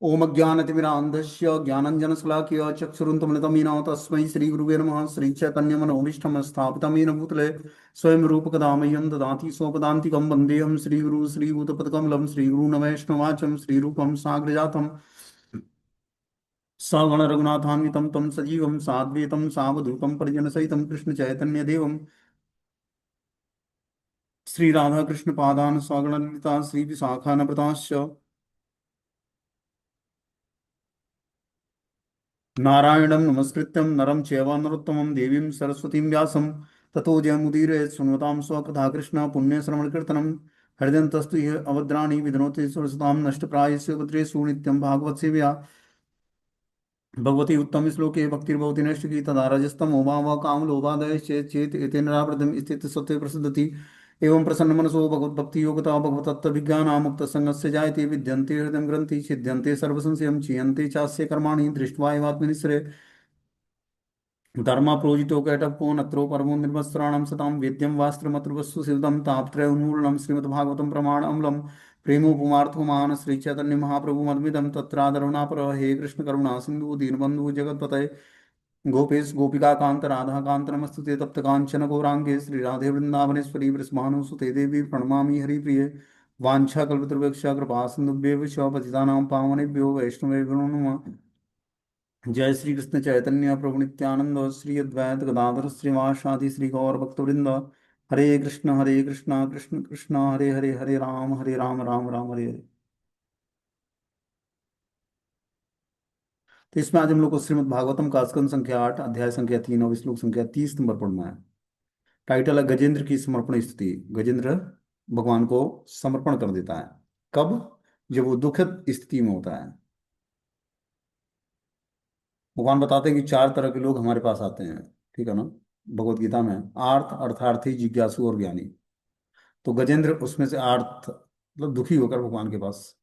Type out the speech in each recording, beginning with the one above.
ओम अज्ञानतिमिरान्धस्य ज्ञानञ्जनशलाकया चक्षुरुन्मिलितं येन तस्मै श्रीगुरुवे नमः। श्रीचैतन्यमनोभीष्टं स्थापितं येन भूतले स्वयं रूपकदा मह्यं ददाति स्वपदान्तिकं वन्देऽहं श्रीगुरु श्रीभूतपदकमलं श्रीगुरून् श्रीरूपं साग्रजातं सगण रघुनाथान्वितं तं सजीवं साद्वैतं सावधूतं परिजनसहितं कृष्णचैतन्यदेवं श्रीराधाकृष्णपादान् सगणललिता श्रीविशाखान्वितांश्च नारायणं नमस्कृत्यं नरं चैव नरोत्तमं देवीं सरस्वतीं व्यासं ततो जयमुदीरये सुन्वतां स्वकथा कृष्ण पुण्यश्रवणकीर्तनं हृदयन्तस्तु ह्य अवद्राणि विधनोति सरस्वतां नष्टप्रायस्य भद्रेषु नित्यं भागवत सेव्या भगवती उत्तम श्लोके भक्तिर्भवति नैष्टिकी तदा रजस्तम उमा कामलोभादयश्चेत् चेत् एतेन निरावृतं स्थित सत्त्वे प्रसिद्धति एवं प्रसन्न मनसो भगवद्भक्ति योगता भगवतत्त्वविज्ञानामुक्तसङ्गस्य जायते विद्यन्ते हृदयं ग्रन्थि छिद्यन्ते सर्वसंशयं क्षीयन्ते चास्य कर्माणि दृष्ट्वा एवात्मनिःश्रये धर्मा प्रोजितो कैटभो नत्रो परमो निर्मत्सराणां सतां वेद्यं वास्त्रमत्रवस्तु सिद्धं तापत्रय उन्मूलनं श्रीमद्भागवतं प्रमाण अम्लं प्रेमोपमार्थो महान् श्रीचैतन्य महाप्रभु मद्मिदं तत्रादरुणापर हे कृष्ण करुणा सिंधु दीनबंधु जगत्पतये गोपेश गोपिका कांत राधा कांत नमस्तुते तप्त कांचन गौरांगे श्री राधे वृंदावनेश्वरी वृषभानुसुते देवी प्रणमामि हरिप्रिये वाञ्छाकल्पतरुभ्यश्च कृपा सिन्धुभ्येव च पतितानां पावनेभ्यो वैष्णवेभ्यो नमः। जय श्री कृष्ण चैतन्य प्रभु नित्यानंद श्री अद्वैत गदाधर श्रीवासादि श्री गौर भक्तवृंद। हरे कृष्ण कृष्ण कृष्ण हरे राम राम राम हरे हरे। तो इसमें आज हम लोग को श्रीमद् भागवतम का स्कंद संख्या 8 अध्याय संख्या 3 और श्लोक संख्या 30 नंबर पढ़ना है। टाइटल है गजेंद्र की समर्पण स्तुति। गजेंद्र भगवान को समर्पण कर देता है। कब? जब वो दुखद स्थिति में होता है। भगवान बताते हैं कि 4 तरह के लोग हमारे पास आते हैं, ठीक है ना। भगवत गीता में आर्थ अर्थार्थी जिज्ञासु और ज्ञानी। तो गजेंद्र उसमें से आर्थ मतलब दुखी होकर भगवान के पास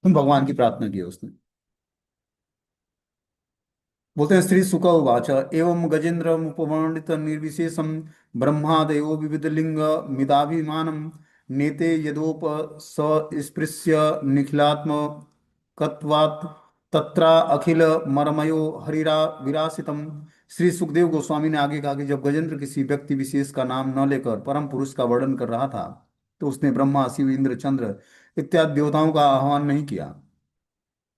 भगवान की प्रार्थना की है उसने। बोलते हैं श्री शुक उवाच एवं गजेंद्र उपवर्णित निर्विशेषम ब्रह्मादयो विविध लिंग मिदाभिमानम नेते यदोप स्पृश्य निखिलात्म कत्वात् तत्रा अखिल मरमयो हरिरा विरासितम। श्री सुखदेव गोस्वामी ने आगे कहा कि जब गजेंद्र किसी व्यक्ति विशेष का नाम न लेकर परम पुरुष का वर्णन कर रहा था तो उसने ब्रह्मा शिव इंद्र चंद्र इत्यादि देवताओं का आह्वान नहीं किया।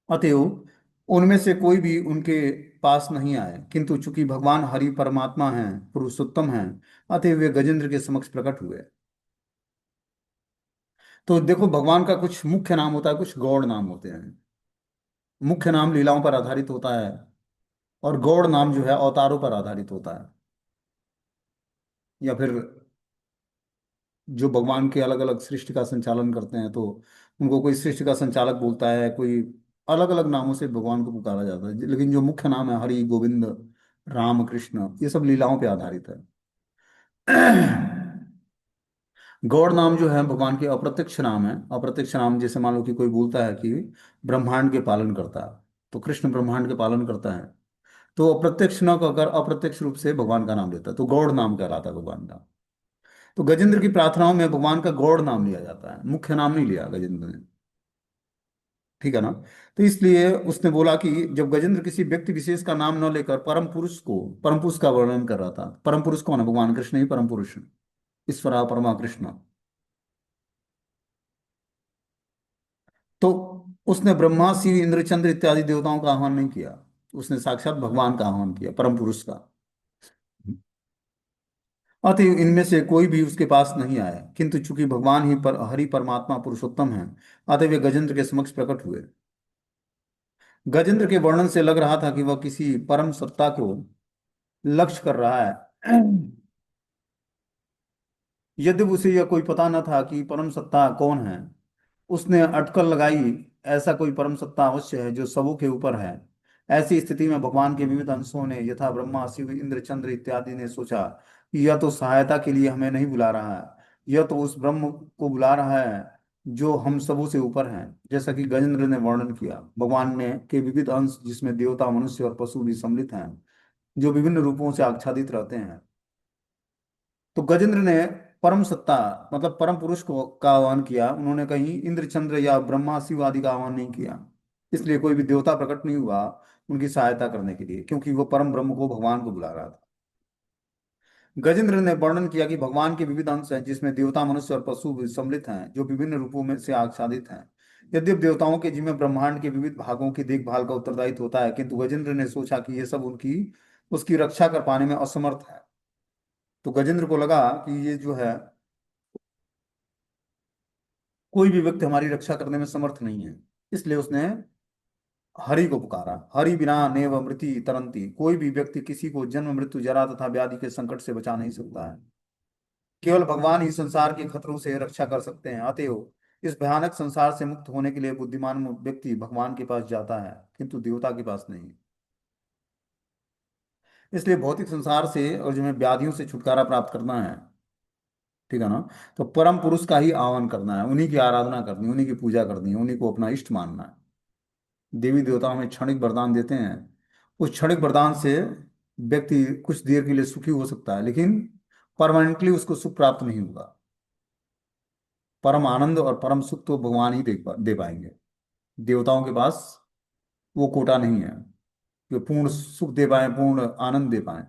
अतएव उनमें से कोई भी उनके पास नहीं आए, किंतु चूंकि भगवान हरि परमात्मा हैं, पुरुषोत्तम हैं, अतएव वे गजेंद्र के समक्ष प्रकट हुए। तो देखो, भगवान का कुछ मुख्य नाम होता है, कुछ गौड़ नाम होते हैं। मुख्य नाम लीलाओं पर आधारित होता है और गौड़ नाम जो है अवतारों पर आधारित होता है। या फिर जो भगवान के अलग अलग सृष्टि का संचालन करते हैं तो उनको कोई सृष्टि का संचालक बोलता है, कोई अलग अलग नामों से भगवान को पुकारा जाता है। लेकिन जो मुख्य नाम है हरि गोविंद राम कृष्ण, ये सब लीलाओं पे आधारित है। गौड़ नाम जो है भगवान के अप्रत्यक्ष नाम है। अप्रत्यक्ष नाम जैसे मान लो कि कोई बोलता है कि ब्रह्मांड के पालन करता है, तो कृष्ण ब्रह्मांड के पालन करता है, तो अप्रत्यक्ष न कहकर अप्रत्यक्ष रूप से भगवान का नाम लेता है, तो गौड़ नाम कहलाता है भगवान का। तो गजेंद्र की प्रार्थनाओं में भगवान का गौड़ नाम लिया जाता है, मुख्य नाम नहीं लिया गजेंद्र ने, ठीक है ना। तो इसलिए उसने बोला कि जब गजेंद्र किसी व्यक्ति विशेष का नाम न लेकर परम पुरुष का वर्णन कर रहा था। परम पुरुष कौन है? भगवान कृष्ण ही परम पुरुष है, ईश्वरा परमा कृष्ण। तो उसने ब्रह्मा शिव इंद्र चंद्र इत्यादि देवताओं का आह्वान नहीं किया, उसने साक्षात भगवान का आह्वान किया, परम पुरुष का। अतएव इनमें से कोई भी उसके पास नहीं आया, किंतु चूंकि भगवान ही हरि परमात्मा पुरुषोत्तम है, अतएव वे गजेंद्र के समक्ष प्रकट हुए। गजेंद्र के वर्णन से लग रहा था कि वह किसी परम सत्ता को लक्ष्य कर रहा है। यद्यपि उसे यह कोई पता न था कि परम सत्ता कौन है, उसने अटकल लगाई ऐसा कोई परम सत्ता अवश्य है जो सबों के ऊपर है। ऐसी स्थिति में भगवान के विविध अंशों ने यथा ब्रह्मा शिव इंद्र चंद्र इत्यादि ने सोचा कि यह तो सहायता के लिए हमें नहीं बुला रहा है, यह तो उस ब्रह्म को बुला रहा है जो हम सबों से ऊपर हैं। जैसा कि गजेंद्र ने वर्णन किया, भगवान ने के विविध अंश जिसमें देवता मनुष्य और पशु भी सम्मिलित हैं, जो विभिन्न रूपों से आच्छादित रहते हैं। तो गजेंद्र ने परम सत्ता मतलब परम पुरुष को का आह्वान किया। उन्होंने कहीं इंद्र चंद्र या ब्रह्मा शिव आदि का आह्वान नहीं किया। इसलिए कोई भी देवता प्रकट नहीं हुआ उनकी सहायता करने के लिए, क्योंकि वो परम ब्रह्म को, भगवान को बुला रहा था। गजेंद्र ने वर्णन किया कि भगवान के विविध अंश हैं, जिसमें देवता, मनुष्य और पशु भी सम्मिलित हैं, जो विभिन्न रूपों में से आच्छादित हैं। यद्यपि देवताओं के जिम्मे ब्रह्मांड के विविध भागों की देखभाल का उत्तरदायित्व होता है, किंतु गजेंद्र ने सोचा कि ये सब उनकी उसकी रक्षा कर पाने में असमर्थ है। तो गजेंद्र को लगा कि ये जो है, कोई भी व्यक्ति हमारी रक्षा करने में समर्थ नहीं है। इसलिए उसने हरि को पुकारा। हरि बिना नेव मृति तरंती, कोई भी व्यक्ति किसी को जन्म, मृत्यु, जरा तथा व्याधि के संकट से बचा नहीं सकता है। केवल भगवान ही संसार के खतरों से रक्षा कर सकते हैं। अतएव इस भयानक संसार से मुक्त होने के लिए बुद्धिमान व्यक्ति भगवान के पास जाता है, किंतु देवता के पास नहीं। इसलिए भौतिक संसार से और जो है व्याधियों से छुटकारा प्राप्त करना है, ठीक है ना, तो परम पुरुष का ही आह्वान करना है, उन्हीं की आराधना करनी है, उन्हीं की पूजा करनी है, उन्हीं को अपना इष्ट मानना है। देवी देवता हमें क्षणिक वरदान देते हैं। उस क्षणिक वरदान से व्यक्ति कुछ देर के लिए सुखी हो सकता है, लेकिन परमानेंटली उसको सुख प्राप्त नहीं होगा। परम आनंद और परम सुख तो भगवान ही दे पाएंगे। देवताओं के पास वो कोटा नहीं है कि पूर्ण सुख दे पाए, पूर्ण आनंद दे पाए।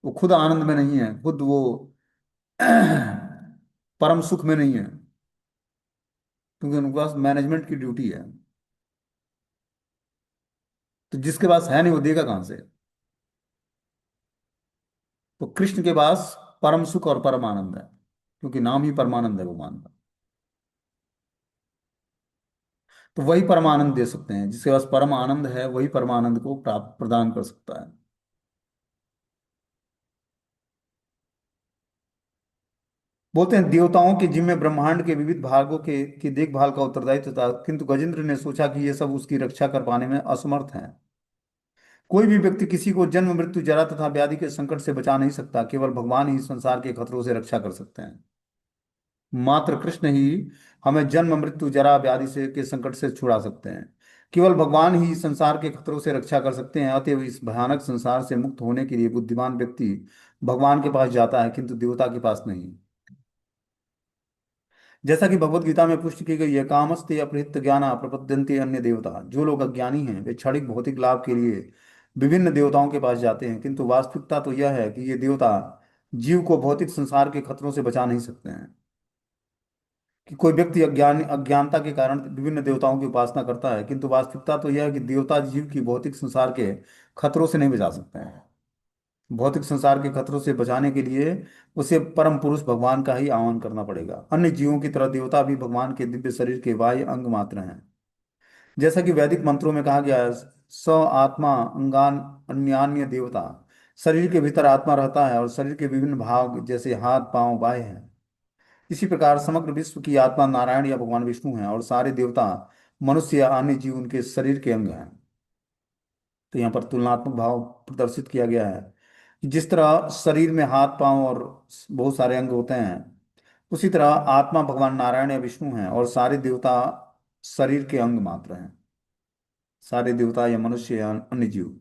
वो खुद आनंद में नहीं है, खुद वो परम सुख में नहीं है, क्योंकि उनके पास मैनेजमेंट की ड्यूटी है। तो जिसके पास है नहीं वो देगा कहां से? तो कृष्ण के पास परम सुख और परम आनंद है, क्योंकि नाम ही परमानंद है भगवान का। तो वही परमानंद दे सकते हैं, जिसके पास परम आनंद है वही परमानंद को प्राप्त प्रदान कर सकता है। बोलते हैं देवताओं के जिम्मे ब्रह्मांड के विविध भागों के की देखभाल का उत्तरदायित्व था, किंतु गजेंद्र ने सोचा कि ये सब उसकी रक्षा कर पाने में असमर्थ हैं। कोई भी व्यक्ति किसी को जन्म, मृत्यु, जरा तथा व्याधि के संकट से बचा नहीं सकता। केवल भगवान ही संसार के खतरों से रक्षा कर सकते हैं। मात्र कृष्ण ही हमें जन्म, मृत्यु, जरा, व्याधि से के संकट से छुड़ा सकते हैं। केवल भगवान ही संसार के खतरों से रक्षा कर सकते हैं। अतएव इस भयानक संसार से मुक्त होने के लिए बुद्धिमान व्यक्ति भगवान के पास जाता है, किंतु देवता के पास नहीं। जैसा कि भगवत गीता में पुष्टि की गई है, कामस्ते अपहृत ज्ञाना प्रपद्यन्ते अन्य देवता। जो लोग अज्ञानी हैं वे क्षणिक भौतिक लाभ के लिए विभिन्न देवताओं के पास जाते हैं, किंतु वास्तविकता तो यह है कि ये देवता जीव को भौतिक संसार के खतरों से बचा नहीं सकते हैं। कि कोई व्यक्ति अज्ञानता के कारण विभिन्न देवताओं की उपासना करता है, किंतु वास्तविकता तो यह है कि देवता जीव की भौतिक संसार के खतरों से नहीं बचा सकते हैं। भौतिक संसार के खतरों से बचाने के लिए उसे परम पुरुष भगवान का ही आह्वान करना पड़ेगा। अन्य जीवों की तरह देवता भी भगवान के दिव्य शरीर के बाह्य अंग मात्र हैं। जैसा कि वैदिक मंत्रों में कहा गया है, स आत्मा अंगान अन्यान्य देवता। शरीर के भीतर आत्मा रहता है और शरीर के विभिन्न भाग जैसे हाथ, पांव, बाह्य हैं। इसी प्रकार समग्र विश्व की आत्मा नारायण या भगवान विष्णु हैं, और सारे देवता मनुष्य या अन्य जीव उनके शरीर के अंग हैं। तो यहाँ पर तुलनात्मक भाव प्रदर्शित किया गया है कि जिस तरह शरीर में हाथ, पांव और बहुत सारे अंग होते हैं, उसी तरह आत्मा भगवान नारायण या विष्णु हैं, और सारे देवता शरीर के अंग मात्र हैं। सारे देवता या मनुष्य या अन्य जीव।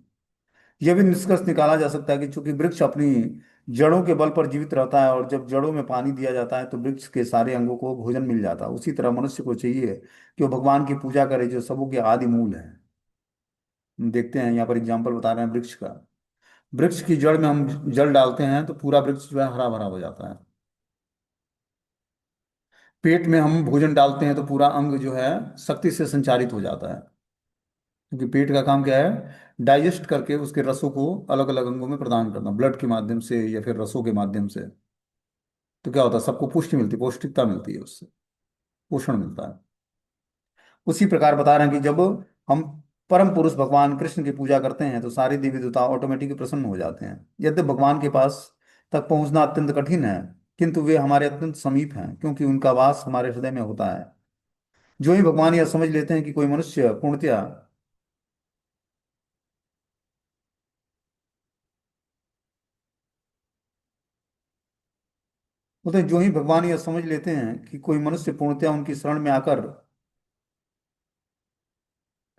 यह भी निष्कर्ष निकाला जा सकता है कि चूंकि वृक्ष अपनी जड़ों के बल पर जीवित रहता है, और जब जड़ों में पानी दिया जाता है तो वृक्ष के सारे अंगों को भोजन मिल जाता है, उसी तरह मनुष्य को चाहिए कि वो भगवान की पूजा करे, जो सबों के आदि मूल है। हम देखते हैं यहाँ पर एग्जाम्पल बता रहे हैं वृक्ष का। वृक्ष की जड़ में हम जल डालते हैं तो पूरा वृक्ष जो है हरा भरा हो जाता है। पेट में हम भोजन डालते हैं तो पूरा अंग जो है शक्ति से संचारित हो जाता है, क्योंकि पेट का काम क्या है? डाइजेस्ट करके उसके रसों को अलग अलग अंगों में प्रदान करना, ब्लड के माध्यम से या फिर रसों के माध्यम से। तो क्या होता है? सबको पुष्टि मिलती है, पौष्टिकता मिलती है, उससे पोषण मिलता है। उसी प्रकार बता रहे हैं कि जब हम परम पुरुष भगवान कृष्ण की पूजा करते हैं तो सारे देवी देवता ऑटोमेटिकली प्रसन्न हो जाते हैं। यद्यपि भगवान के पास तक पहुंचना अत्यंत कठिन है, किंतु वे हमारे अत्यंत समीप हैं, क्योंकि उनका वास हमारे हृदय में होता है। जो ही भगवान यह समझ लेते हैं कि कोई मनुष्य पूर्णतया बोलते हैं, जो ही भगवान यह समझ लेते हैं कि कोई मनुष्य पूर्णतया उनकी शरण में आकर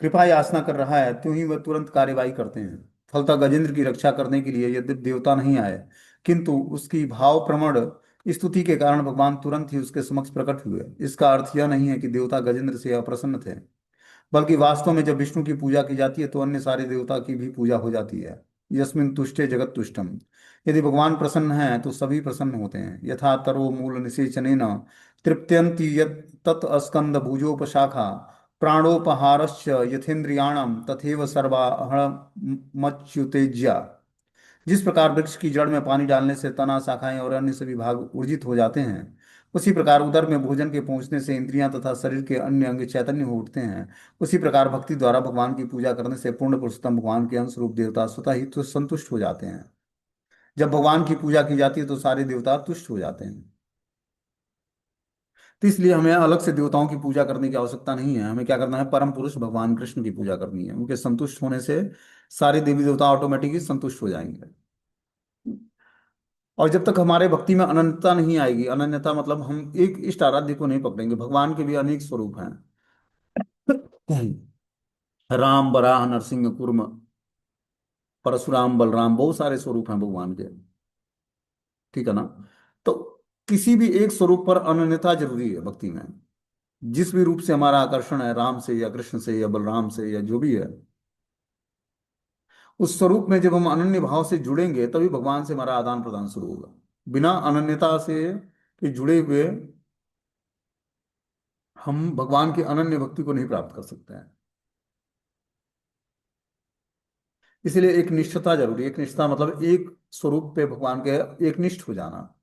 कृपा याचना कर रहा है, त्यों ही वह तुरंत कार्यवाही करते हैं। फलतः गजेंद्र की रक्षा करने के लिए यद्यपि देवता नहीं आए, किंतु उसकी भाव प्रमण स्तुति के कारण भगवान तुरंत ही उसके समक्ष प्रकट हुए। इसका अर्थ यह नहीं है कि देवता गजेंद्र से अप्रसन्न थे। बल्कि वास्तव में जब विष्णु की पूजा की जाती है तो अन्य सारे देवता की भी पूजा हो जाती है। यस्मिन तुष्टे जगत तुष्टम। यदि भगवान प्रसन्न हैं तो सभी प्रसन्न होते हैं। यथा तरो मूल निषेचनेन तृप्यन्ति यत् तत् अस्कंद भुजोपशाखा प्राणोपहारश्च यथेन्द्रियाणाम तथैव सर्वाहरणमच्युतेज्या। जिस प्रकार वृक्ष की जड़ में पानी डालने से तना, शाखाएं और अन्य सभी भाग ऊर्जित हो जाते हैं, उसी प्रकार उदर में भोजन के पहुंचने से इंद्रियां तथा शरीर के अन्य अंग चैतन्य हो उठते हैं। उसी प्रकार भक्ति द्वारा भगवान की पूजा करने से पूर्ण पुरुषोत्तम भगवान के अंश रूप देवता स्वतः ही तो संतुष्ट हो जाते हैं। जब भगवान की पूजा की जाती है तो सारे देवता तुष्ट हो जाते हैं। तो इसलिए हमें अलग से देवताओं की पूजा करने की आवश्यकता नहीं है। हमें क्या करना है, परम पुरुष भगवान कृष्ण की पूजा करनी है। उनके संतुष्ट होने से सारे देवी देवता ऑटोमेटिकली संतुष्ट हो जाएंगे। और जब तक हमारे भक्ति में अनन्यता नहीं आएगी, अनन्यता मतलब हम एक इष्ट आराध्य को नहीं पकड़ेंगे। भगवान के भी अनेक स्वरूप हैं। राम, वराह, नरसिंह, कूर्म, परशुराम, बलराम, बहुत सारे स्वरूप हैं भगवान के। ठीक है ना। तो किसी भी एक स्वरूप पर अनन्यता जरूरी है भक्ति में। जिस भी रूप से हमारा आकर्षण है, राम से या कृष्ण से या बलराम से या जो भी है, उस स्वरूप में जब हम अनन्य भाव से जुड़ेंगे तभी भगवान से हमारा आदान प्रदान शुरू होगा। बिना अनन्यता से के जुड़े हुए हम भगवान की अनन्य भक्ति को नहीं प्राप्त कर सकते हैं। इसलिए एक निष्ठता जरूरी है। एक निष्ठता मतलब एक स्वरूप पे भगवान के एक निष्ठ हो जाना,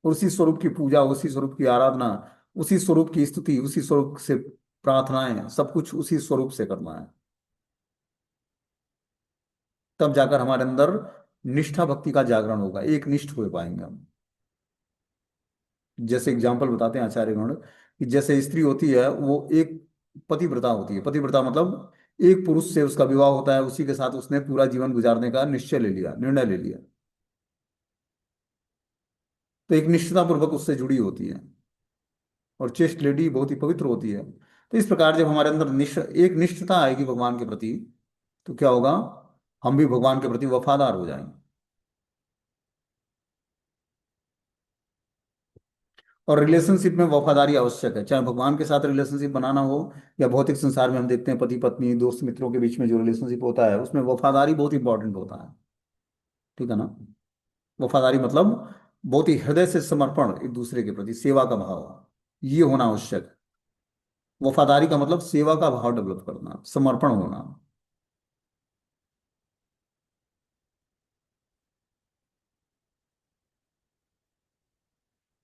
और उसी स्वरूप की पूजा, उसी स्वरूप की आराधना, उसी स्वरूप की स्तुति, उसी स्वरूप से प्रार्थनाएं, सब कुछ उसी स्वरूप से करना है। तब जाकर हमारे अंदर निष्ठा भक्ति का जागरण होगा, एक निष्ठ हो पाएंगे हम। जैसे एग्जाम्पल बताते हैं आचार्यगण कि जैसे स्त्री होती है वो एक पतिव्रता होती है। पतिव्रता मतलब एक पुरुष से उसका विवाह होता है, उसी के साथ उसने पूरा जीवन गुजारने का निश्चय ले लिया, निर्णय ले लिया। तो एक निष्ठता पूर्वक उससे जुड़ी होती है। और चेस्ट लेडी बहुत ही पवित्र होती है। तो इस प्रकार जब हमारे अंदर एक निष्ठता आएगी भगवान के प्रति, तो क्या होगा, हम भी भगवान के प्रति वफादार हो जाएंगे। और रिलेशनशिप में वफादारी आवश्यक है, चाहे भगवान के साथ रिलेशनशिप बनाना हो या भौतिक संसार में हम देखते हैं पति पत्नी, दोस्त मित्रों के बीच में जो रिलेशनशिप होता है उसमें वफादारी बहुत इंपॉर्टेंट होता है। ठीक है ना। वफादारी मतलब बहुत ही हृदय से समर्पण, एक दूसरे के प्रति सेवा का भाव, ये होना आवश्यक है। वफादारी का मतलब सेवा का भाव डेवलप करना, समर्पण होना।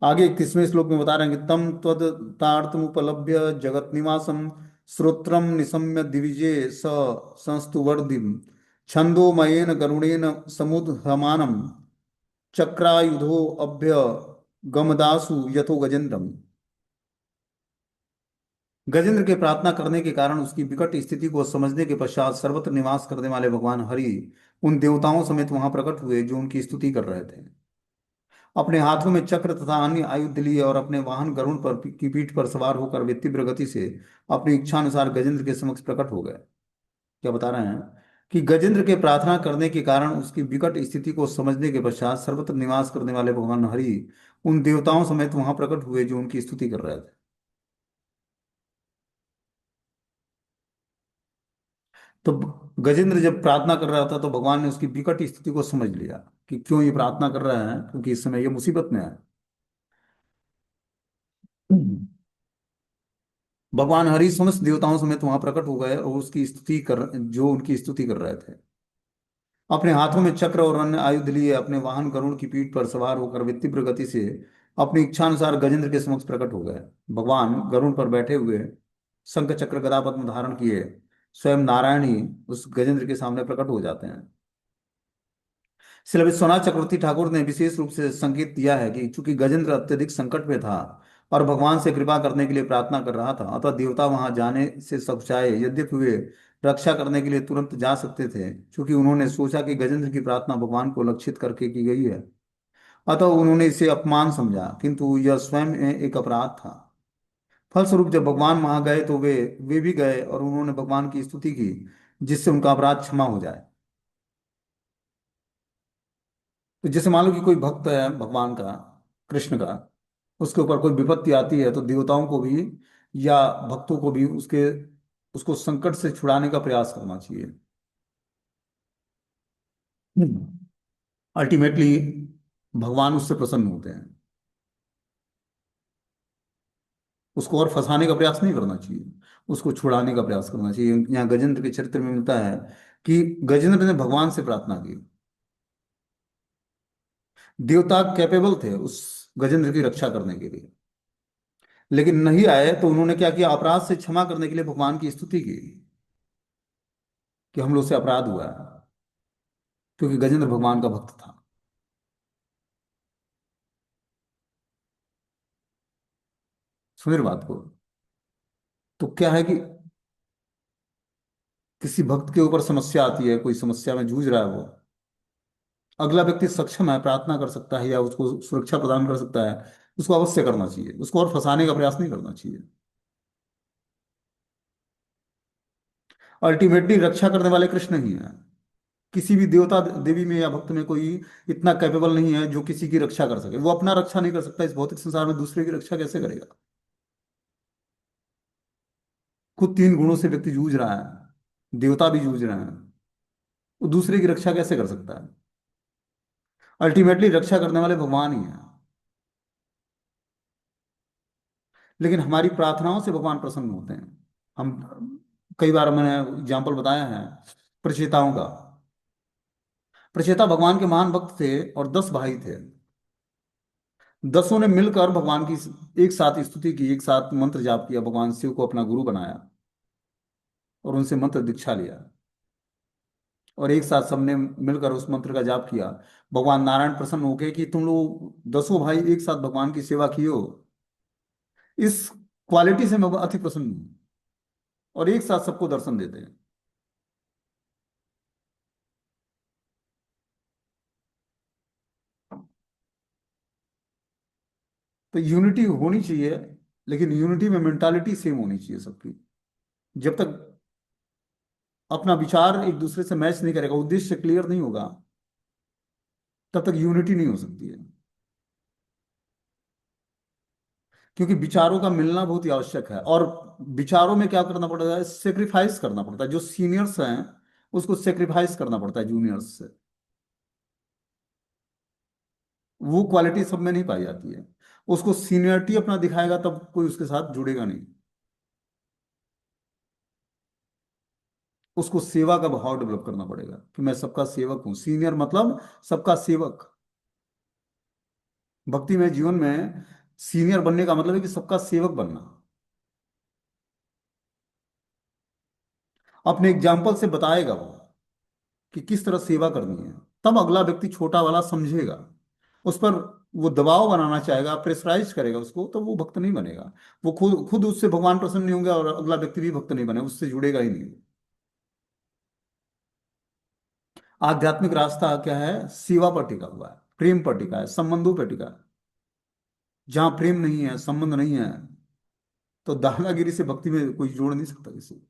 आगे 31वें श्लोक में बता रहे हैं कि तम त्वदतार्थमुपलभ्य जगत निवासम श्रोत्रम निशम्य दिविजे स संस्तुवर्दिम छंदोमयेन गरुणेन समुद्यमानम चक्रायुधो अभ्य गमदासु यथो गजेन्द्रम। गजेंद्र के प्रार्थना करने के कारण उसकी विकट स्थिति को समझने के पश्चात सर्वत्र निवास करने वाले भगवान हरि उन देवताओं समेत वहां प्रकट हुए जो उनकी स्तुति कर रहे थे। अपने हाथों में चक्र तथा अन्य आयुध लिए और अपने वाहन गरुड़ पर की पीठ पर सवार होकर वे तीव्र गति से अपनी इच्छानुसार गजेंद्र के समक्ष प्रकट हो गए। क्या बता रहे हैं कि गजेंद्र के प्रार्थना करने के कारण उसकी विकट स्थिति को समझने के पश्चात सर्वत्र निवास करने वाले भगवान हरि उन देवताओं समेत वहां प्रकट हुए जो उनकी स्तुति कर रहे थे। तो गजेंद्र जब प्रार्थना कर रहा था तो भगवान ने उसकी विकट स्थिति को समझ लिया कि क्यों ये प्रार्थना कर रहा है, क्योंकि इस समय ये मुसीबत में है। भगवान हरि समस्त देवताओं समेत वहां प्रकट हो गए और उसकी स्तुति कर जो उनकी स्तुति कर रहे थे। अपने हाथों में चक्र और अन्य आयुध लिए अपने वाहन गरुड़ की पीठ पर सवार होकर वे तीव्र गति से अपनी इच्छानुसार गजेंद्र के समक्ष प्रकट हो गए। भगवान गरुड़ पर बैठे हुए शंख चक्र गदा पद्म धारण किए स्वयं नारायण ही उस गजेंद्र के सामने प्रकट हो जाते हैं। श्री विश्वनाथ चक्रवर्ती ठाकुर ने विशेष रूप से संकेत दिया है कि चूंकि गजेंद्र अत्यधिक संकट में था और भगवान से कृपा करने के लिए प्रार्थना कर रहा था, अतः देवता वहां जाने से सकुचाए। यद्यपि वे रक्षा करने के लिए तुरंत जा सकते थे, क्योंकि उन्होंने सोचा कि गजेंद्र की प्रार्थना भगवान को लक्षित करके की गई है, अतः उन्होंने इसे अपमान समझा, किंतु यह स्वयं में एक अपराध था। फलस्वरूप जब भगवान वहां गए तो वे भी गए और उन्होंने भगवान की स्तुति की, जिससे उनका अपराध क्षमा हो जाए। तो जैसे मान लो कि कोई भक्त है भगवान का, कृष्ण का, उसके ऊपर कोई विपत्ति आती है तो देवताओं को भी या भक्तों को भी उसके उसको संकट से छुड़ाने का प्रयास करना चाहिए। अल्टीमेटली भगवान उससे प्रसन्न होते हैं। उसको और फंसाने का प्रयास नहीं करना चाहिए, उसको छुड़ाने का प्रयास करना चाहिए। यहाँ गजेंद्र के चरित्र में मिलता है कि गजेंद्र ने भगवान से प्रार्थना की। देवता कैपेबल थे उस गजेंद्र की रक्षा करने के लिए, लेकिन नहीं आए तो उन्होंने क्या किया, अपराध से क्षमा करने के लिए भगवान की स्तुति की कि हम लोग से अपराध हुआ है, क्योंकि गजेंद्र भगवान का भक्त था। सुनिए बात को। तो क्या है कि किसी भक्त के ऊपर समस्या आती है, कोई समस्या में जूझ रहा है वो, अगला व्यक्ति सक्षम है, प्रार्थना कर सकता है या उसको सुरक्षा प्रदान कर सकता है, उसको अवश्य करना चाहिए, उसको और फंसाने का प्रयास नहीं करना चाहिए। अल्टीमेटली रक्षा करने वाले कृष्ण ही हैं। किसी भी देवता देवी में या भक्त में कोई इतना कैपेबल नहीं है जो किसी की रक्षा कर सके। वो अपना रक्षा नहीं कर सकता इस भौतिक संसार में, दूसरे की रक्षा कैसे करेगा। खुद तीन गुणों से व्यक्ति जूझ रहा है, देवता भी जूझ रहे हैं, वो दूसरे की रक्षा कैसे कर सकता है। अल्टीमेटली रक्षा करने वाले भगवान ही हैं। लेकिन हमारी प्रार्थनाओं से भगवान प्रसन्न होते हैं। हम कई बार मैंने एग्जाम्पल बताया है प्रचेताओं का। प्रचेता भगवान के महान भक्त थे और 10 भाई थे। दसों ने मिलकर भगवान की एक साथ स्तुति की, एक साथ मंत्र जाप किया, भगवान शिव को अपना गुरु बनाया और उनसे मंत्र दीक्षा लिया, और एक साथ सबने मिलकर उस मंत्र का जाप किया। भगवान नारायण प्रसन्न हो गए कि तुम लोग 10 भाई एक साथ भगवान की सेवा की हो। इस क्वालिटी से मैं अति प्रसन्न हूं, और एक साथ सबको दर्शन देते हैं। तो यूनिटी होनी चाहिए, लेकिन यूनिटी में मेंटालिटी सेम होनी चाहिए सबकी। जब तक अपना विचार एक दूसरे से मैच नहीं करेगा, उद्देश्य क्लियर नहीं होगा, तब तक यूनिटी नहीं हो सकती है। क्योंकि विचारों का मिलना बहुत ही आवश्यक है, और विचारों में क्या करना पड़ता है, सेक्रीफाइस करना पड़ता है। जो सीनियर्स हैं उसको सेक्रीफाइस करना पड़ता है जूनियर्स से। वो क्वालिटी सब में नहीं पाई जाती है। उसको सीनियरिटी अपना दिखाएगा तब कोई उसके साथ जुड़ेगा नहीं। उसको सेवा का भाव डेवलप करना पड़ेगा कि मैं सबका सेवक हूं। सीनियर मतलब सबका सेवक। भक्ति में जीवन में सीनियर बनने का मतलब है कि सबका सेवक बनना। अपने एग्जाम्पल से बताएगा वो कि किस तरह सेवा करनी है, तब अगला व्यक्ति छोटा वाला समझेगा। उस पर वो दबाव बनाना चाहेगा, प्रेशराइज करेगा उसको, तो वो भक्त नहीं बनेगा। वो खुद खुद उससे भगवान प्रसन्न नहीं होंगे, और अगला व्यक्ति भी भक्त नहीं बने, उससे जुड़ेगा ही नहीं। आध्यात्मिक रास्ता क्या है, सेवा पर टिका हुआ है, प्रेम पर टिका है, संबंधों पर टिका है। जहां प्रेम नहीं है, संबंध नहीं है, तो दादागिरी से भक्ति में कोई जोड़ नहीं सकता किसी को।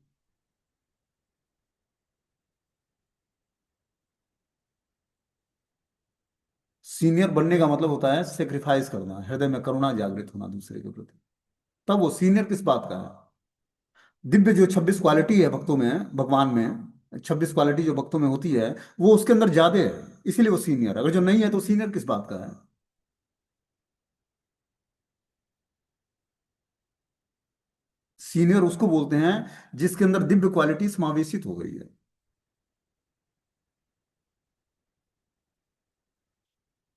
सीनियर बनने का मतलब होता है सेक्रीफाइस करना, हृदय में करुणा जागृत होना दूसरे के प्रति। तब वो सीनियर किस बात का है। दिव्य जो 26 क्वालिटी है भक्तों में, भगवान में 26 क्वालिटी जो भक्तों में होती है, वो उसके अंदर ज्यादा है, इसीलिए वो सीनियर है। अगर जो नहीं है तो सीनियर किस बात का है। सीनियर उसको बोलते हैं जिसके अंदर दिव्य क्वालिटी समावेशित हो गई है,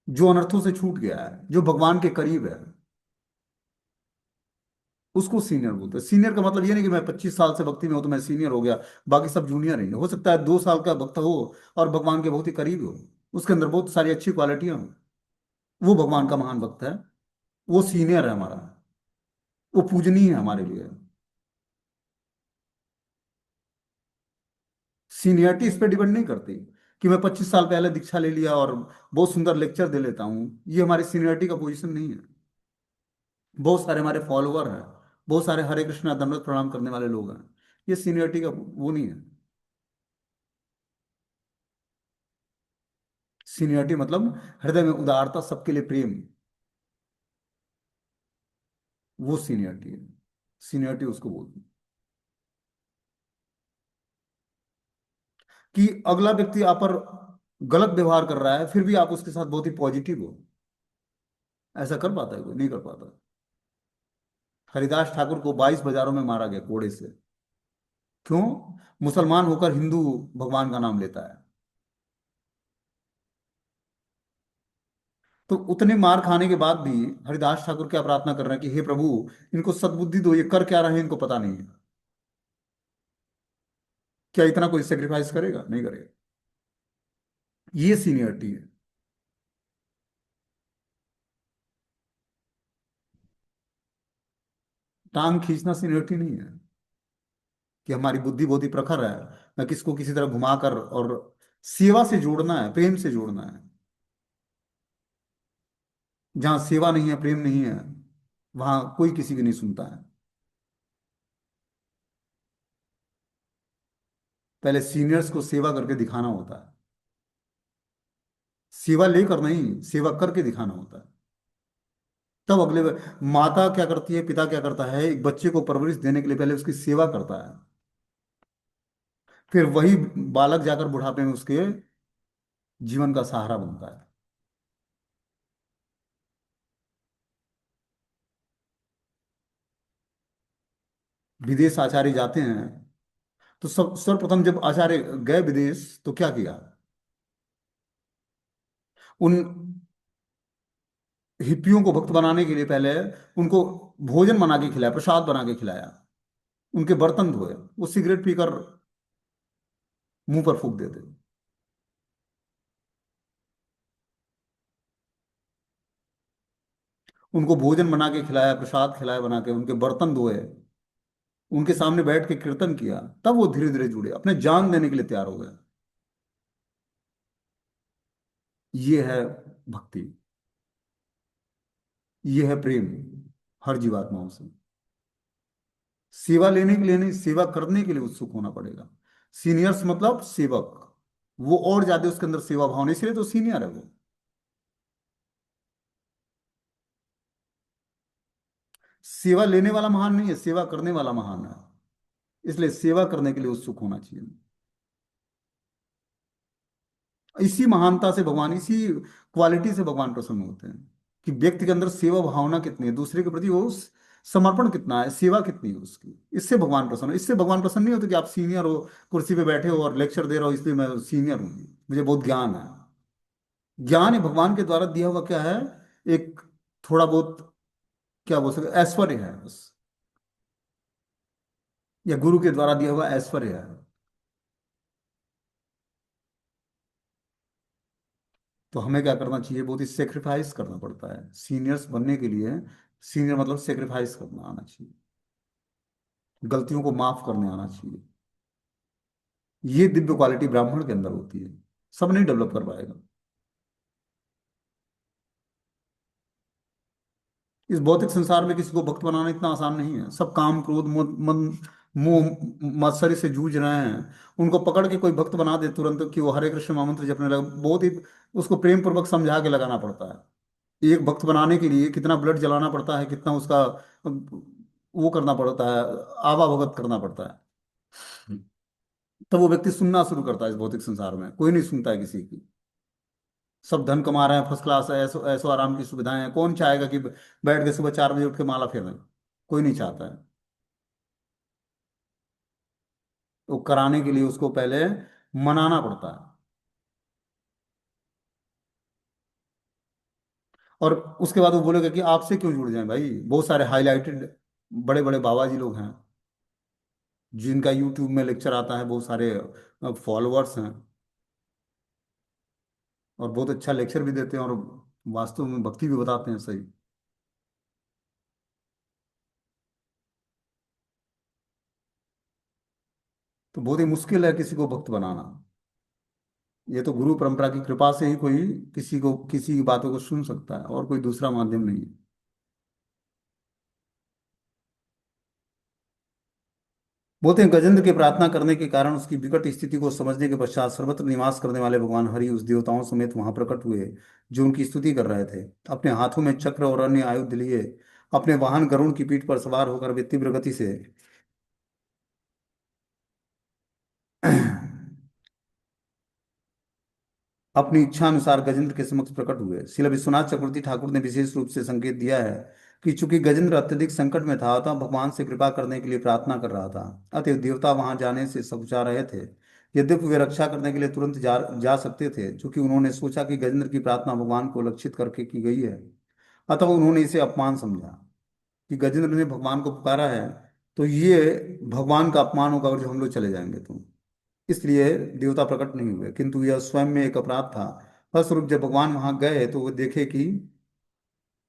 जो अनर्थों से छूट गया है, जो भगवान के करीब है, उसको सीनियर बोलते हैं। सीनियर का मतलब ये नहीं कि मैं 25 साल से भक्ति में हूं तो मैं सीनियर हो गया, बाकी सब जूनियर ही हो सकता है। 2 साल का भक्त हो और भगवान के बहुत ही करीब हो, उसके अंदर बहुत सारी अच्छी क्वालिटियां हो, वो भगवान का महान भक्त है। वो सीनियर है हमारा, वो पूजनीय है हमारे लिए। सीनियरिटी इस पर डिपेंड नहीं करती कि मैं 25 साल पहले दीक्षा ले लिया और बहुत सुंदर लेक्चर दे लेता हूँ, ये हमारी सीनियरिटी का पोजीशन नहीं है। बहुत सारे हमारे फॉलोअर हैं, बहुत सारे हरे कृष्णा दंडवत प्रणाम करने वाले लोग हैं, ये सीनियरिटी का वो नहीं है। सीनियरिटी मतलब हृदय में उदारता, सबके लिए प्रेम, वो सीनियरिटी है। सीनियरिटी उसको बोलते हैं। कि अगला व्यक्ति आप पर गलत व्यवहार कर रहा है, फिर भी आप उसके साथ बहुत ही पॉजिटिव हो। ऐसा कर पाता है कोई? नहीं कर पाता। हरिदास ठाकुर को 22 बाजारों में मारा गया कोड़े से। क्यों? मुसलमान होकर हिंदू भगवान का नाम लेता है। तो उतने मार खाने के बाद भी हरिदास ठाकुर क्या प्रार्थना कर रहे हैं कि हे प्रभु, इनको सद्बुद्धि दो, ये कर क्या रहे हैं इनको पता नहीं है। क्या इतना कोई सेक्रीफाइस करेगा? नहीं करेगा। ये सीनियरिटी है। टांग खींचना सीनियरिटी नहीं है। कि हमारी बुद्धि बहुत ही प्रखर है, मैं किसको किसी तरह घुमाकर, और सेवा से जोड़ना है, प्रेम से जोड़ना है। जहां सेवा नहीं है, प्रेम नहीं है, वहां कोई किसी की नहीं सुनता है। पहले सीनियर्स को सेवा करके दिखाना होता है। सेवा लेकर नहीं, सेवा करके दिखाना होता है। तब माता क्या करती है, पिता क्या करता है, एक बच्चे को परवरिश देने के लिए पहले उसकी सेवा करता है। फिर वही बालक जाकर बुढ़ापे में उसके जीवन का सहारा बनता है। विदेश आचार्य जाते हैं, तो सब सर्वप्रथम जब आचार्य गए विदेश तो क्या किया? उन हिप्पियों को भक्त बनाने के लिए पहले उनको भोजन बना के खिलाया, प्रसाद बना के खिलाया, उनके बर्तन धोए। वो सिगरेट पीकर मुंह पर फूंक देते। उनको भोजन बना के खिलाया, प्रसाद खिलाया बना के, उनके बर्तन धोए, उनके सामने बैठ के कीर्तन किया। तब वो धीरे धीरे जुड़े, अपने जान देने के लिए तैयार हो गए। ये है भक्ति। ये है प्रेम हर जीवात्माओं से। सेवा लेने के लिए नहीं, सेवा करने के लिए उत्सुक होना पड़ेगा। सीनियर्स मतलब सेवक। वो और ज्यादा उसके अंदर सेवा भावना, इसलिए तो सीनियर है वो। सेवा लेने वाला महान नहीं है, सेवा करने वाला महान है। इसलिए सेवा करने के लिए उत्सुक होना चाहिए। इसी महानता से भगवान, इसी क्वालिटी से भगवान प्रसन्न होते हैं। कि व्यक्ति के अंदर सेवा भावना कितनी है, दूसरे के प्रति वो समर्पण कितना है, सेवा कितनी है उसकी, इससे भगवान प्रसन्न। इससे भगवान प्रसन्न नहीं होते कि आप सीनियर हो, कुर्सी पे बैठे हो और लेक्चर दे रहे हो, इसलिए मैं सीनियर हूँ, मुझे बहुत ज्ञान है। ज्ञान है भगवान के द्वारा दिया हुआ क्या है? एक थोड़ा बहुत, क्या बोल सकते, ऐश्वर्य है बस। या गुरु के द्वारा दिया हुआ ऐश्वर्य है। तो हमें क्या करना चाहिए? बहुत ही सेक्रीफाइस करना पड़ता है सीनियर्स बनने के लिए। सीनियर मतलब सेक्रीफाइस करना आना चाहिए, गलतियों को माफ करने आना चाहिए। ये दिव्य क्वालिटी ब्राह्मण के अंदर होती है। सब नहीं डेवलप कर पाएगा। इस भौतिक संसार में किसी को भक्त बनाना इतना आसान नहीं है। सब काम क्रोध मोह मत्सरी से जूझ रहे हैं। उनको पकड़ के कोई भक्त बना दे तुरंत कि वो हरे कृष्ण महामंत्र जपने लगे, बहुत ही उसको प्रेम पूर्वक समझा के लगाना पड़ता है। एक भक्त बनाने के लिए कितना ब्लड जलाना पड़ता है, कितना उसका वो करना पड़ता है, आवा भगत करना पड़ता है। तब वो व्यक्ति सुनना शुरू करता है। इस भौतिक संसार में कोई नहीं सुनता है किसी की। सब धन कमा रहे हैं, फर्स्ट क्लास है, ऐसो ऐसो आराम की सुविधाएं हैं। कौन चाहेगा कि बैठ के सुबह 4 बजे उठ के माला फेरें? कोई नहीं चाहता है। तो कराने के लिए उसको पहले मनाना पड़ता है। और उसके बाद वो बोलेगा कि आपसे क्यों जुड़ जाएं भाई, बहुत सारे हाईलाइटेड बड़े बड़े बाबा जी लोग हैं जिनका यूट्यूब में लेक्चर आता है, बहुत सारे फॉलोअर्स हैं, और बहुत अच्छा लेक्चर भी देते हैं, और वास्तव में भक्ति भी बताते हैं सही। तो बहुत ही मुश्किल है किसी को भक्त बनाना। ये तो गुरु परंपरा की कृपा से ही कोई किसी को किसी की बातों को सुन सकता है, और कोई दूसरा माध्यम नहीं है। बोलते हैं गजेंद्र के प्रार्थना करने के कारण उसकी विकट स्थिति को समझने के पश्चात सर्वत्र निवास करने वाले भगवान हरि उस देवताओं समेत वहां प्रकट हुए जो उनकी स्तुति कर रहे थे। अपने हाथों में चक्र और अन्य आयुध लिए अपने वाहन गरुड़ की पीठ पर सवार होकर वे तीव्र गति से अपनी इच्छा अनुसार गजेंद्र के समक्ष प्रकट हुए। श्रील विश्वनाथ चक्रवर्ती ठाकुर ने विशेष रूप से संकेत दिया है कि चूंकि गजेंद्र अत्यधिक संकट में था अतः भगवान से कृपा करने के लिए प्रार्थना कर रहा था, अतएव देवता वहां जाने से सकुचा रहे थे। यद्यपि वे रक्षा करने के लिए तुरंत जा सकते थे, चूंकि उन्होंने सोचा कि गजेंद्र की प्रार्थना भगवान को लक्षित करके की गई है, अतः उन्होंने इसे अपमान समझा कि गजेंद्र ने भगवान को पुकारा है तो ये भगवान का अपमान होगा और जो हम लोग चले जाएंगे तो इसलिए देवता प्रकट नहीं हुए। किंतु यह स्वयं में एक अपराध था। फलस्वरूप जब भगवान वहां गए तो वो देखे कि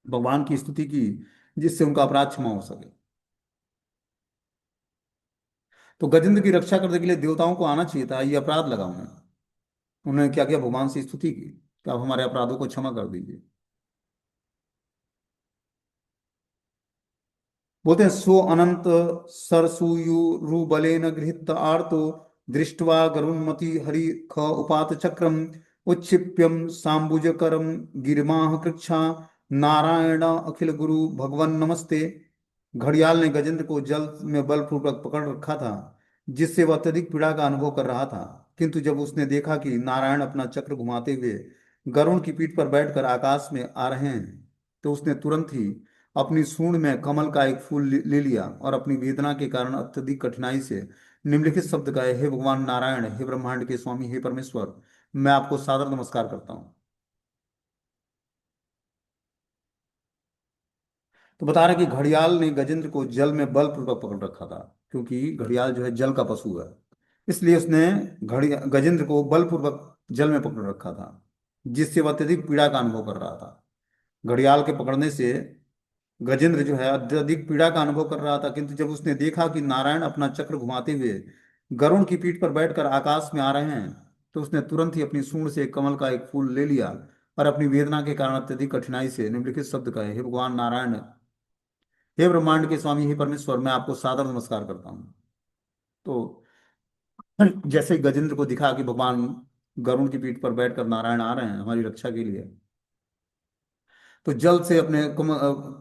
भगवान की स्तुति की, जिससे उनका अपराध क्षमा हो सके। तो गजेंद्र की रक्षा करने के लिए देवताओं को आना चाहिए था, ये अपराध लगा उन्हें। उन्होंने क्या किया, भगवान से स्तुति की कि आप हमारे अपराधों को क्षमा कर दीजिए। बोलते हैं सो अनंत सरसूयुरुबलेन गृहीत आर्तो दृष्ट्वा गरुणमति हरि ख उपात चक्रम उच्छिप्यम सांबुजकरम गिरिमाह कृच्छा नारायण अखिल गुरु भगवन नमस्ते। घड़ियाल ने गजेंद्र को जल में बलपूर्वक पकड़ रखा था, जिससे वह अत्यधिक पीड़ा का अनुभव कर रहा था। किंतु जब उसने देखा कि नारायण अपना चक्र घुमाते हुए गरुण की पीठ पर बैठकर आकाश में आ रहे हैं, तो उसने तुरंत ही अपनी सूंड में कमल का एक फूल ले लिया और अपनी वेदना के कारण अत्यधिक कठिनाई से निम्नलिखित शब्द गाए, हे भगवान नारायण, हे ब्रह्मांड के स्वामी, हे परमेश्वर, मैं आपको सादर नमस्कार करता हूँ। तो बता रहे कि घड़ियाल ने गजेंद्र को जल में बलपूर्वक पकड़ रखा था, क्योंकि घड़ियाल जो है जल का पशु है, इसलिए उसने घड़िया गजेंद्र को बलपूर्वक जल में पकड़ रखा था, जिससे वह अत्यधिक पीड़ा का अनुभव कर रहा था। घड़ियाल के पकड़ने से गजेंद्र जो है अत्यधिक पीड़ा का अनुभव कर रहा था। किंतु जब उसने देखा कि नारायण अपना चक्र घुमाते हुए गरुड़ की पीठ पर बैठकर आकाश में आ रहे हैं, तो उसने तुरंत ही अपनी सूंड से कमल का एक फूल ले लिया और अपनी वेदना के कारण अत्यधिक कठिनाई से निम्नलिखित शब्द कहे, हे भगवान नारायण, हे ब्रह्मांड के स्वामी, हे परमेश्वर, मैं आपको सादर नमस्कार करता हूँ। तो जैसे ही गजेंद्र को दिखा कि भगवान गरुड़ की पीठ पर बैठकर नारायण आ रहे हैं हमारी रक्षा के लिए, तो जल्द से अपने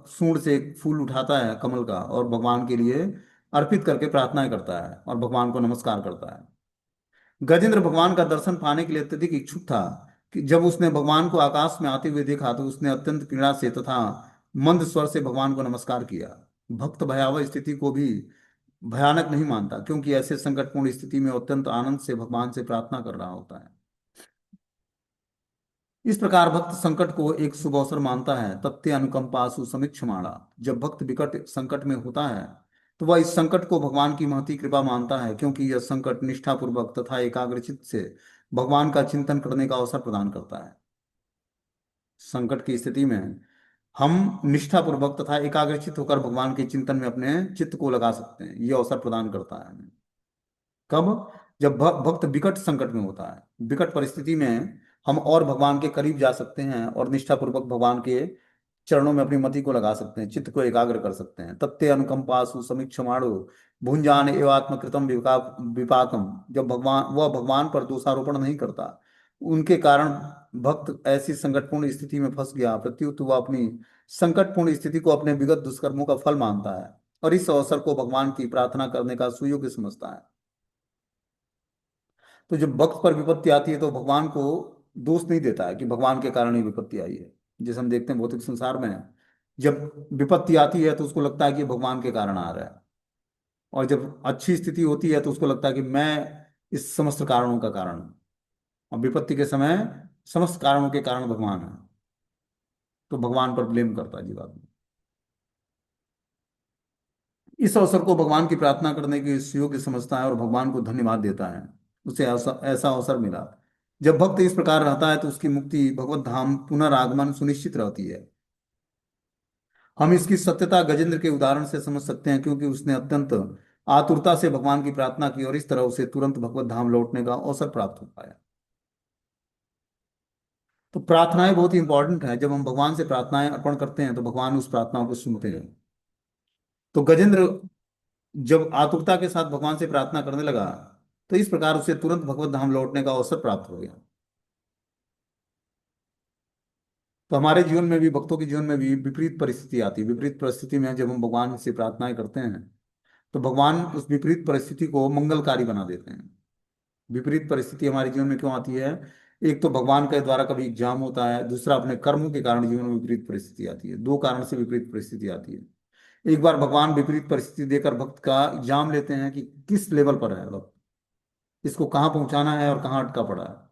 सूंड से एक फूल उठाता है कमल का और भगवान के लिए अर्पित करके प्रार्थनाएं करता है और भगवान को नमस्कार करता है। गजेंद्र भगवान का दर्शन पाने के लिए अत्यधिक इच्छुक था कि जब उसने भगवान को आकाश में आते हुए देखा तो उसने अत्यंत पीड़ा से तथा मंद स्वर से भगवान को नमस्कार किया। भक्त भयावह स्थिति को भी भयानक नहीं मानता, क्योंकि ऐसे संकटपूर्ण स्थिति में अत्यंत आनंद से भगवान से प्रार्थना कर रहा होता है। इस प्रकार भक्त संकट को एक शुभ अवसर मानता है। तथ्य अनुकंपासु समीक्षमाणा। जब भक्त विकट संकट में होता है तो वह इस संकट को भगवान की महती कृपा मानता है, क्योंकि यह संकट निष्ठापूर्वक तथा एकाग्रचित्त से भगवान का चिंतन करने का अवसर प्रदान करता है। संकट की स्थिति में हम निष्ठापूर्वक तथा एकाग्रचित्त होकर भगवान के चिंतन में अपने चित्त को लगा सकते हैं, यह अवसर प्रदान करता है हमें। कब? जब भक्त विकट संकट में होता है, विकट परिस्थिति में हम और भगवान के करीब जा सकते हैं और निष्ठापूर्वक भगवान के चरणों में अपनी मति को लगा सकते हैं, चित्त को एकाग्र कर सकते हैं। तत्ते अनुकंपासु समीक्षमाणो भुंजान एवात्मकृतम विपाकम। जब भगवान पर दोषारोपण नहीं करता, उनके कारण भक्त ऐसी संकटपूर्ण स्थिति में फंस गया, प्रत्युत वह अपनी संकटपूर्ण स्थिति को अपने विगत दुष्कर्मों का फल मानता है और इस अवसर को भगवान की प्रार्थना करने का सुयोग्य समझता है। तो जब वक्त पर विपत्ति आती है तो भगवान को दोष नहीं देता है कि भगवान के कारण ही विपत्ति आई है। जैसे हम देखते हैं भौतिक संसार में, जब विपत्ति आती है तो उसको लगता है कि भगवान के कारण आ रहा है, और जब अच्छी स्थिति होती है तो उसको लगता है कि मैं इस समस्त कारणों का कारण हूं। और विपत्ति के समय समस्त कारणों के कारण भगवान है, तो भगवान पर ब्लेम करता है जीवात्मा। इस अवसर को भगवान की प्रार्थना करने के योग्य समझता है और भगवान को धन्यवाद देता है, उसे ऐसा ऐसा अवसर मिला। जब भक्त इस प्रकार रहता है तो उसकी मुक्ति भगवत धाम पुनरागमन सुनिश्चित रहती है। हम इसकी सत्यता गजेंद्र के उदाहरण से समझ सकते हैं, क्योंकि उसने अत्यंत आतुरता से भगवान की प्रार्थना की और इस तरह उसे तुरंत भगवत धाम लौटने का अवसर प्राप्त हो पाया। तो प्रार्थनाएं बहुत ही इंपॉर्टेंट है। जब हम भगवान से प्रार्थनाएं अर्पण करते हैं तो भगवान उस प्रार्थनाओं को सुनते हैं। तो गजेंद्र जब आतुरता के साथ भगवान से प्रार्थना करने लगा तो इस प्रकार उसे तुरंत भगवत धाम लौटने का अवसर प्राप्त हो गया। तो हमारे जीवन में भी, भक्तों के जीवन में भी विपरीत परिस्थिति आती है। विपरीत परिस्थिति में जब हम भगवान से प्रार्थनाएं करते हैं तो भगवान उस विपरीत परिस्थिति को मंगलकारी बना देते हैं। विपरीत परिस्थिति हमारे जीवन में क्यों आती है? एक तो भगवान के द्वारा कभी एग्जाम होता है, दूसरा अपने कर्मों के कारण जीवन में विपरीत परिस्थिति आती है। दो कारण से विपरीत परिस्थिति आती है। एक बार भगवान विपरीत परिस्थिति देकर भक्त का एग्जाम लेते हैं कि किस लेवल पर है भक्त, इसको कहाँ पहुंचाना है और कहाँ अटका पड़ा है।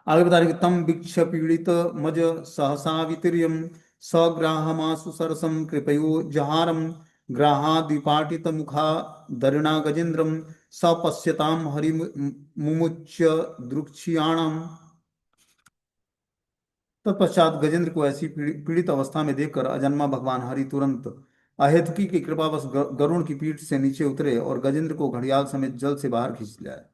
आगे बता रहे कि तम वीक्ष पीड़ित मज सहसा वितीर्यम सग्राहमासु सरसम कृपयो जहारम ग्राहादिपाटित मुखा दरिणा गजेन्द्रम सपश्यताम हरि मुमुच्य द्रुक्षियाणम। तत्पश्चात गजेंद्र को ऐसी पीड़ित अवस्था में देखकर अजन्मा भगवान हरि तुरंत अहेतुकी की कृपावश गरुण की पीठ से नीचे उतरे और गजेंद्र को घड़ियाल समेत जल से बाहर खींच लाए।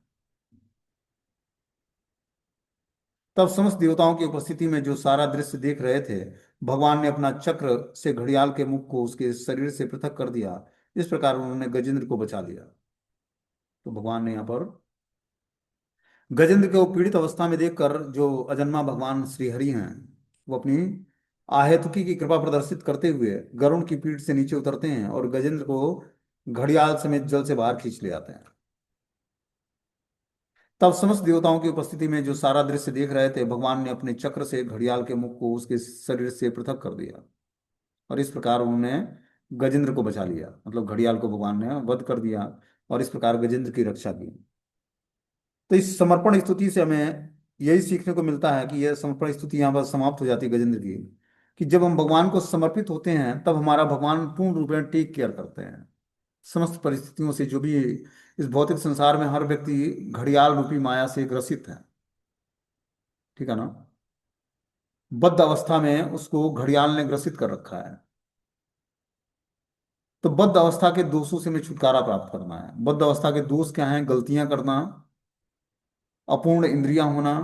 तब समस्त देवताओं की उपस्थिति में जो सारा दृश्य देख रहे थे, भगवान ने अपना चक्र से घड़ियाल के मुख को उसके शरीर से पृथक कर दिया। इस प्रकार उन्होंने गजेंद्र को बचा लिया। तो भगवान ने यहाँ पर गजेंद्र को पीड़ित अवस्था में देखकर जो अजन्मा भगवान श्री हरि हैं, वो अपनी आहेतुकी की कृपा प्रदर्शित करते हुए गरुण की पीठ से नीचे उतरते हैं और गजेंद्र को घड़ियाल समेत जल से बाहर खींच ले आते हैं। तब समस्त देवताओं की उपस्थिति में जो सारा दृश्य देख रहे थे, भगवान ने अपने चक्र से घड़ियाल के मुख को उसके शरीर से पृथक कर दिया और इस प्रकार उन्होंने गजेंद्र को बचा लिया। मतलब घड़ियाल को भगवान ने वध कर दिया और इस प्रकार गजेंद्र की रक्षा की। तो इस समर्पण स्तुति से हमें यही सीखने को मिलता है कि यह समर्पण स्तुति यहाँ पर समाप्त हो जाती है गजेंद्र की, कि जब हम भगवान को समर्पित होते हैं तब हमारा भगवान पूर्ण रूप में टेक केयर करते हैं। समस्त परिस्थितियों से, जो भी इस भौतिक संसार में हर व्यक्ति घड़ियाल रूपी माया से ग्रसित है, ठीक है ना। बद्ध अवस्था में उसको घड़ियाल ने ग्रसित कर रखा है। तो बद्ध अवस्था के दोषों से हमें छुटकारा प्राप्त करना है। बद्ध अवस्था के दोष क्या हैं? गलतियां करना, अपूर्ण इंद्रियां होना,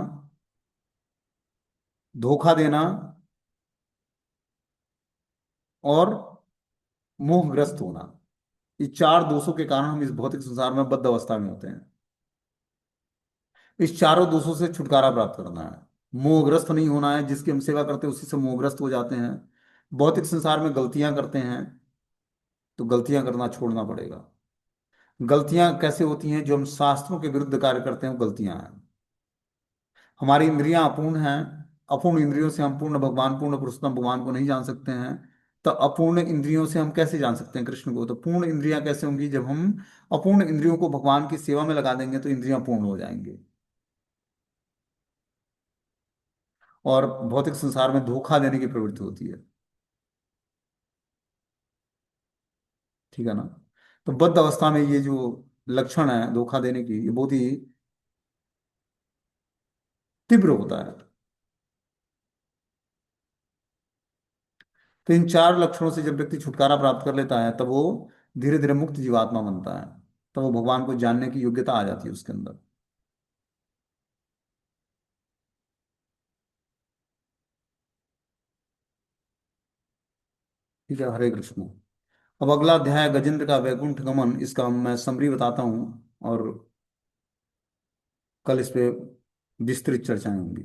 धोखा देना और मोहग्रस्त होना। ये चार दोषों के कारण हम इस भौतिक संसार में बद्ध अवस्था में होते हैं। इस चारों दोषों से छुटकारा प्राप्त करना है। मोहग्रस्त नहीं होना है, जिसकी हम सेवा करते हैं उसी से मोहग्रस्त हो जाते हैं। भौतिक संसार में गलतियां करते हैं तो गलतियां करना छोड़ना पड़ेगा। गलतियां कैसे होती हैं? जो हम शास्त्रों के विरुद्ध कार्य करते हैं वो गलतियां हैं। हमारी इंद्रियां अपूर्ण हैं। अपूर्ण इंद्रियों से हम पूर्ण भगवान, पूर्ण पुरुषोत्तम भगवान को नहीं जान सकते हैं। तो अपूर्ण इंद्रियों से हम कैसे जान सकते हैं कृष्ण को? तो पूर्ण इंद्रियां कैसे होंगी? जब हम अपूर्ण इंद्रियों को भगवान की सेवा में लगा देंगे तो इंद्रियां पूर्ण हो जाएंगी। और भौतिक संसार में धोखा देने की प्रवृत्ति होती है, ठीक है ना। तो बद्ध अवस्था में ये जो लक्षण है धोखा देने की, ये बहुत ही तीव्र होता है। तो इन चार लक्षणों से जब व्यक्ति छुटकारा प्राप्त कर लेता है तब वो धीरे धीरे मुक्त जीवात्मा बनता है। तब वो भगवान को जानने की योग्यता आ जाती है उसके अंदर। ठीक है, हरे कृष्ण। अब अगला अध्याय गजेंद्र का वैकुंठ गमन, इसका मैं समरी बताता हूँ और कल इस पे विस्तृत चर्चाएं होंगी।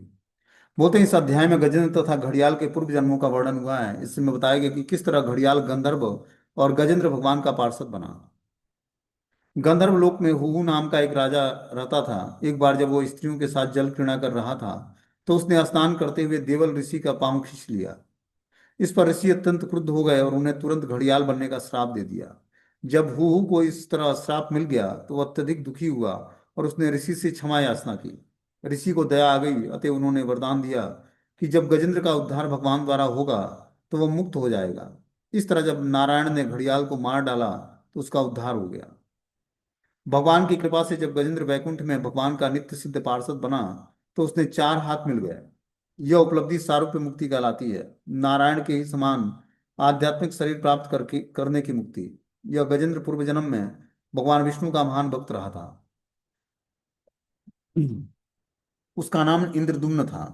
बोलते हैं इस अध्याय में गजेंद्र तथा घड़ियाल के पूर्व जन्मों का वर्णन हुआ है। इसमें बताया गया कि किस तरह घड़ियाल गंधर्व और गजेंद्र भगवान का पार्षद बना। गंधर्व लोक में हुहु नाम का एक राजा रहता था। एक बार जब वो स्त्रियों के साथ जल क्रीड़ा कर रहा था तो उसने स्नान करते हुए देवल ऋषि का पांव खींच लिया। इस पर ऋषि अत्यंत क्रुद्ध हो गए और उन्हें तुरंत घड़ियाल बनने का श्राप दे दिया। जब हुहु को इस तरह श्राप मिल गया तो वह अत्यधिक दुखी हुआ और उसने ऋषि से क्षमा याचना की। ऋषि को दया आ गई, अतः उन्होंने वरदान दिया कि जब गजेंद्र का उद्धार भगवान द्वारा होगा तो वह मुक्त हो जाएगा। इस तरह जब नारायण ने घड़ियाल को मार डाला तो उसका उद्धार हो गया। भगवान की कृपा से जब गजेंद्र वैकुंठ में भगवान का नित्य सिद्ध पार्षद बना तो उसने चार हाथ मिल गए। यह उपलब्धि सारूप्य मुक्ति कहलाती है। नारायण के ही समान आध्यात्मिक शरीर प्राप्त करके करने की मुक्ति। यह गजेंद्र पूर्व जन्म में भगवान विष्णु का महान भक्त रहा था। उसका नाम इंद्रदुम्न था।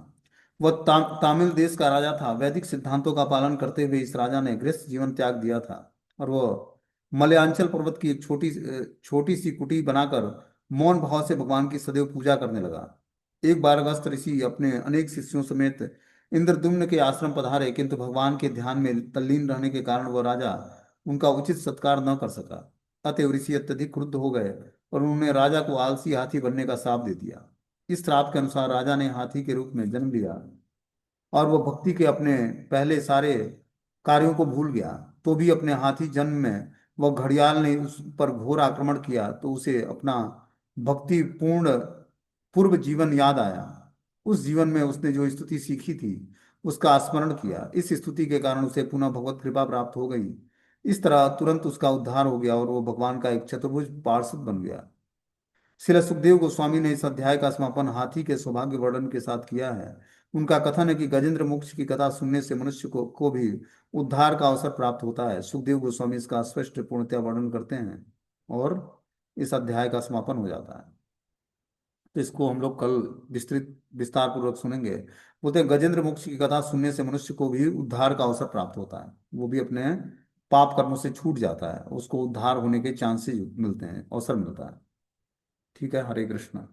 वह तामिल देश का राजा था। वैदिक सिद्धांतों का पालन करते हुए इस राजा ने गृहस्थ जीवन त्याग दिया था और वह मलयांचल पर्वत की एक छोटी छोटी सी कुटी बनाकर मौन भाव से भगवान की सदैव पूजा करने लगा। एक बार अगस्त्य ऋषि अपने अनेक शिष्यों समेत इंद्रद्युम्न के आश्रम पधारे, किंतु भगवान के ध्यान में तल्लीन रहने के कारण वह राजा उनका उचित सत्कार न कर सका। अतएव ऋषि अत्यधिक क्रुद्ध हो गए और उन्होंने राजा को आलसी हाथी बनने का श्राप दे दिया। इस श्राप के अनुसार राजा ने हाथी के रूप में जन्म लिया और वह भक्ति के अपने पहले सारे कार्यों को भूल गया। तो भी अपने हाथी जन्म में वह घड़ियाल ने उस पर घोर आक्रमण किया तो उसे अपना भक्ति पूर्ण पूर्व जीवन याद आया। उस जीवन में उसने जो स्तुति सीखी थी उसका स्मरण किया। इस स्तुति के कारण उसे पुनः भगवत कृपा प्राप्त हो गई। इस तरह तुरंत उसका उद्धार हो गया और वो भगवान का एक चतुर्भुज पार्षद बन गया। श्री सुखदेव गोस्वामी ने इस अध्याय का समापन हाथी के सौभाग्य वर्णन के साथ किया है। उनका कथन है कि गजेंद्र मोक्ष की कथा सुनने से मनुष्य को भी उद्धार का अवसर प्राप्त होता है। सुखदेव गोस्वामी इसका स्पष्ट पूर्णतया वर्णन करते हैं और इस अध्याय का समापन हो जाता है। तो इसको हम लोग कल विस्तृत विस्तार पूर्वक सुनेंगे। बोलते हैं गजेंद्र मोक्ष की कथा सुनने से मनुष्य को भी उद्धार का अवसर प्राप्त होता है। वो भी अपने पाप कर्मों से छूट जाता है, उसको उद्धार होने के चांसेस मिलते हैं, अवसर मिलता है। ठीक है, हरे कृष्णा।